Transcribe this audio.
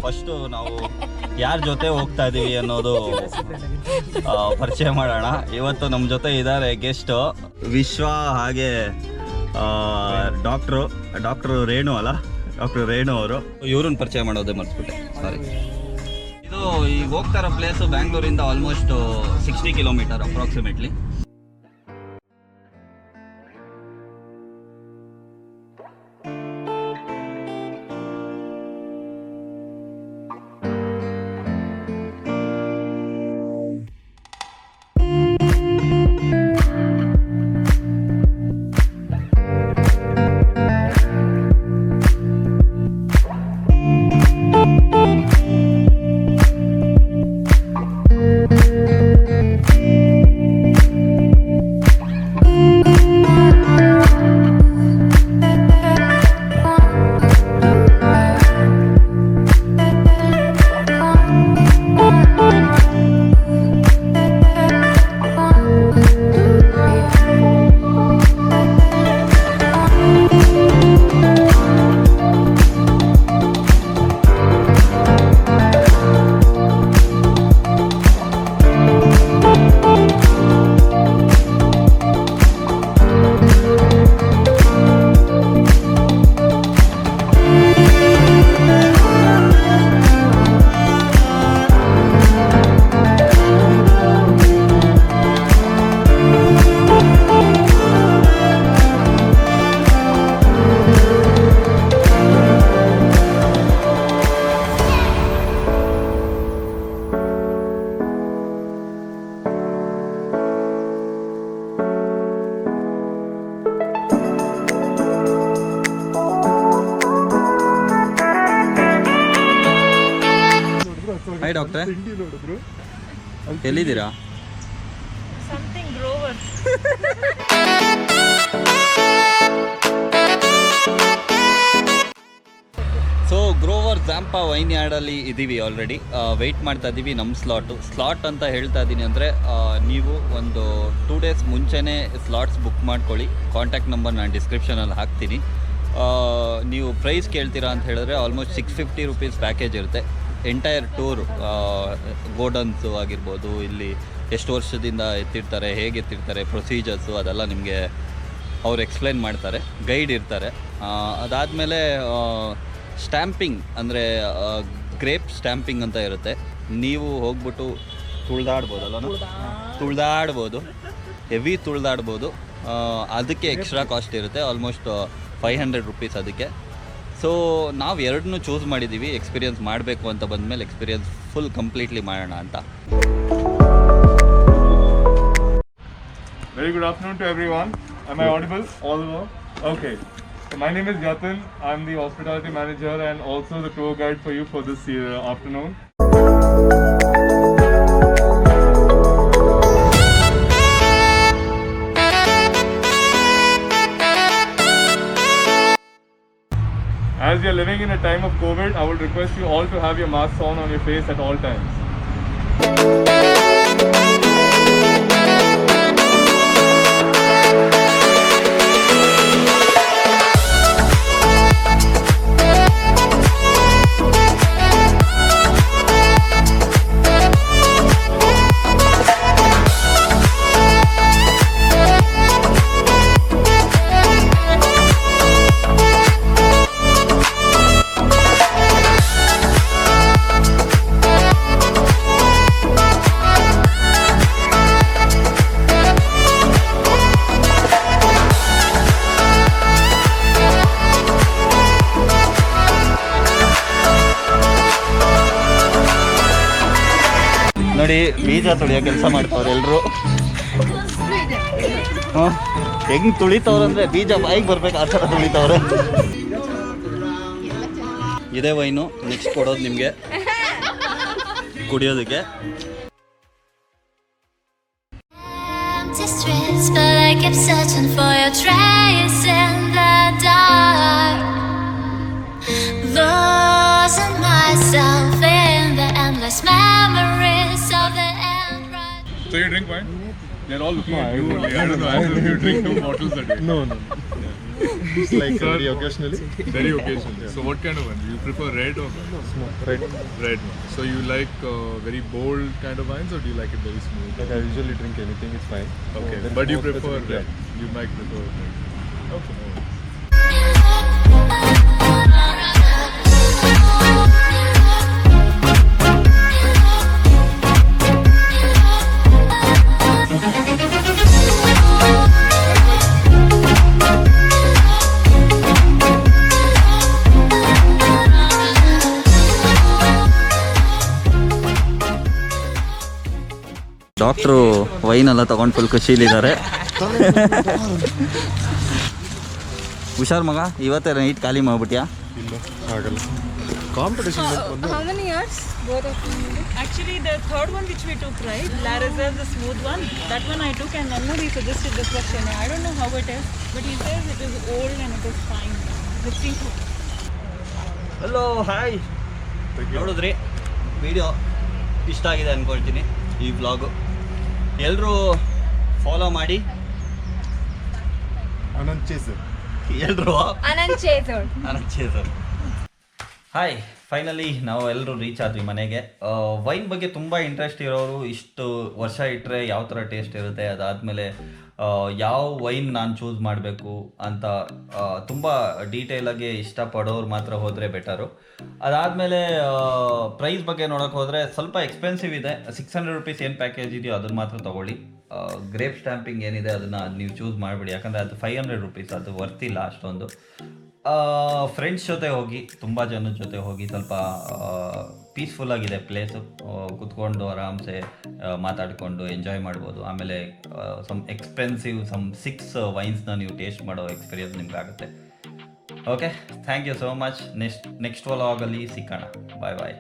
First ನಾವು ಯಾರ ಜೊತೆ ಹೋಗ್ತಾ ಇದ್ದೀವಿ ಅನ್ನೋದು ಪರಿಚಯ ಮಾಡೋಣ. ಇವತ್ತು ನಮ್ಮ ಜೊತೆ ಇದ್ದಾರೆ ಗೆಸ್ಟು ವಿಶ್ವ, ಹಾಗೆ ಡಾಕ್ಟ್ರು ರೇಣು ಅಲ್ಲ, ಡಾಕ್ಟರ್ ರೇಣು ಅವರು. ಇವ್ರನ್ನ ಪರಿಚಯ ಮಾಡೋದೇ ಮರ್ತ್ಬಿಟ್ಟೆ, ಸಾರಿ. ಇದು ಈಗ ಹೋಗ್ತಾ ಇರೋ ಪ್ಲೇಸು ಬ್ಯಾಂಗ್ಳೂರಿಂದ ಆಲ್ಮೋಸ್ಟ್ 60 ಕಿಲೋಮೀಟರ್ ಅಪ್ರಾಕ್ಸಿಮೇಟ್ಲಿ. ಹಾಯ್ ಡಾಕ್ಟ್ರೆ, ಎಲ್ಲಿದ್ದೀರಾ? ಸೊ ಗ್ರೋವರ್ ಝಾಂಪಾ ವೈನ್ ಯಾರ್ಡಲ್ಲಿ ಇದ್ದೀವಿ ಆಲ್ರೆಡಿ. ವೆಯ್ಟ್ ಮಾಡ್ತಾ ಇದ್ದೀವಿ ನಮ್ಮ ಸ್ಲಾಟ್ ಅಂತ ಹೇಳ್ತಾ ಇದ್ದೀನಿ ಅಂದರೆ ನೀವು ಒಂದು 2 days ಮುಂಚೆನೇ ಸ್ಲಾಟ್ಸ್ ಬುಕ್ ಮಾಡ್ಕೊಳ್ಳಿ. ಕಾಂಟ್ಯಾಕ್ಟ್ ನಂಬರ್ ನಾನು ಡಿಸ್ಕ್ರಿಪ್ಷನಲ್ಲಿ ಹಾಕ್ತೀನಿ. ನೀವು ಪ್ರೈಸ್ ಕೇಳ್ತೀರಾ ಅಂತ ಹೇಳಿದ್ರೆ ಆಲ್ಮೋಸ್ಟ್ 650 rupees ಪ್ಯಾಕೇಜ್ ಇರುತ್ತೆ. ಎಂಟೈರ್ ಟೂರ್, ಗೋಡನ್ಸು ಆಗಿರ್ಬೋದು, ಇಲ್ಲಿ ಎಷ್ಟು ವರ್ಷದಿಂದ ಎತ್ತಿರ್ತಾರೆ, ಹೇಗೆ ಎತ್ತಿರ್ತಾರೆ, ಪ್ರೊಸೀಜರ್ಸು ಅದೆಲ್ಲ ನಿಮಗೆ ಅವ್ರು ಎಕ್ಸ್ಪ್ಲೈನ್ ಮಾಡ್ತಾರೆ. ಗೈಡ್ ಇರ್ತಾರೆ. ಅದಾದಮೇಲೆ ಸ್ಟ್ಯಾಂಪಿಂಗ್ ಅಂದರೆ ಗ್ರೇಪ್ ಸ್ಟ್ಯಾಂಪಿಂಗ್ ಅಂತ ಇರುತ್ತೆ. ನೀವು ಹೋಗ್ಬಿಟ್ಟು ತುಳಿದಾಡ್ಬೋದು, ಹೆವಿ ತುಳಿದಾಡ್ಬೋದು. ಅದಕ್ಕೆ ಎಕ್ಸ್ಟ್ರಾ ಕಾಸ್ಟ್ ಇರುತ್ತೆ, ಆಲ್ಮೋಸ್ಟ್ 500 rupees ಅದಕ್ಕೆ. ಸೊ ನಾವು ಎರಡನ್ನೂ ಚೂಸ್ ಮಾಡಿದ್ದೀವಿ. ಎಕ್ಸ್ಪೀರಿಯನ್ಸ್ ಮಾಡಬೇಕು ಅಂತ ಬಂದಮೇಲೆ ಎಕ್ಸ್ಪೀರಿಯನ್ಸ್ ಫುಲ್ ಕಂಪ್ಲೀಟ್ಲಿ ಮಾಡೋಣ ಅಂತ. Very good afternoon to everyone. Am I audible all over? Okay. So my name is Yatin. I'm the hospitality manager and also the tour guide for you for this afternoon. As you're living in a time of COVID, I would request you all to have your masks on your face at all times. ನೋಡಿ, ಬೀಜ ತುಳಿಯೋ ಕೆಲಸ ಮಾಡ್ತಾವ್ರೆ ಎಲ್ಲರೂ. ಹೆಂಗೆ ತುಳಿತವ್ರಂದ್ರೆ ಬೀಜ ಬಾಯಿಗೆ ಬರ್ಬೇಕು ಆ ಥರ ತುಳಿತವ್ರೆ. ಇದೇ ವೈನು ನೆಕ್ಸ್ಟ್ ಕೊಡೋದು ನಿಮಗೆ ಕುಡಿಯೋದಕ್ಕೆ. So you drink wine? They're all looking at you only. I don't know. I don't know if you drink 2 bottles a day. No. It's like very occasionally. Very occasionally. So what kind of wine? Do you prefer red or Smoke, right? red one? So you like very bold kind of wines, or do you like it very smooth? Like I usually drink anything, it's fine. Okay, Then but you more prefer specific, red. You might prefer red. Okay, no worries. Doctor wine ಎಲ್ಲ ತೊಗೊಂಡು full ಖುಷಿಲಿದ್ದಾರೆ. ಹುಷಾರ್ ಮಗ, ಇವತ್ತೇ night ಖಾಲಿ ಮಾಡ್ಬಿಟ್ಯಾ? ಇಲ್ಲ ಆಗಲ್ಲ. Competition How many years? Both of them? Actually, the third one which we took, right? La Reserve, the smooth one. That one I took, and Nannu he suggested this was Chennai. I don't know how it is, but he says it is old and it is fine. Let's see. Hello, hi. ನೋಡಿದ್ರಿ video ಇಷ್ಟ ಆಗಿದೆ ಅಂದ್ಕೊಳ್ತೀನಿ. ಈ vlog ಎಲ್ಲರೂ follow ಮಾಡಿ. Anand Chaser. ಎಲ್ಲರೂ Anand Chaser. Hi, finally ನಾವು ಎಲ್ಲರೂ ರೀಚ್ ಆದ್ವಿ ಮನೆಗೆ. ವೈನ್ ಬಗ್ಗೆ ತುಂಬ ಇಂಟ್ರೆಸ್ಟ್ ಇರೋರು ಇಷ್ಟು ವರ್ಷ ಇಟ್ಟರೆ ಯಾವ ಥರ ಟೇಸ್ಟ್ ಇರುತ್ತೆ, ಅದಾದಮೇಲೆ ಯಾವ ವೈನ್ ನಾನು ಚೂಸ್ ಮಾಡಬೇಕು ಅಂತ ತುಂಬ ಡೀಟೇಲಾಗಿ ಇಷ್ಟಪಡೋರು ಮಾತ್ರ ಹೋದರೆ ಬೆಟರು. ಅದಾದಮೇಲೆ ಪ್ರೈಸ್ ಬಗ್ಗೆ ನೋಡೋಕೆ ಹೋದರೆ ಸ್ವಲ್ಪ ಎಕ್ಸ್ಪೆನ್ಸಿವ್ ಇದೆ. 600 ರುಪೀಸ್ ಏನು ಪ್ಯಾಕೇಜ್ ಇದೆಯೋ ಅದನ್ನು ಮಾತ್ರ ತೊಗೊಳ್ಳಿ. ಗ್ರೇಪ್ ಸ್ಟ್ಯಾಂಪಿಂಗ್ ಏನಿದೆ ಅದನ್ನು ನೀವು ಚೂಸ್ ಮಾಡಿಬಿಡಿ, ಯಾಕಂದರೆ ಅದು 500 ರುಪೀಸ್, ಅದು ವರ್ತಿಲ್ಲ ಅಷ್ಟೊಂದು. ಫ್ರೆಂಡ್ಸ್ ಜೊತೆ ಹೋಗಿ, ತುಂಬ ಜನದ ಜೊತೆ ಹೋಗಿ, ಸ್ವಲ್ಪ ಪೀಸ್ಫುಲ್ ಆಗಿದೆ ಪ್ಲೇಸು. ಕೂತ್ಕೊಂಡು ಆರಾಮ್ಸೆ ಮಾತಾಡಿಕೊಂಡು ಎಂಜಾಯ್ ಮಾಡ್ಬೋದು. ಆಮೇಲೆ ಸಮ್ ಎಕ್ಸ್ಪೆನ್ಸಿವ್ 6 ವೈನ್ಸ್ನ ನೀವು ಟೇಸ್ಟ್ ಮಾಡೋ ಎಕ್ಸ್ಪೀರಿಯನ್ಸ್ ನಿಮ್ಗೆ ಆಗುತ್ತೆ. Okay, thank you so much. Next ವ್ಲಾಗಲ್ಲಿ ಸಿಕ್ಕೋಣ. ಬಾಯ್ ಬಾಯ್.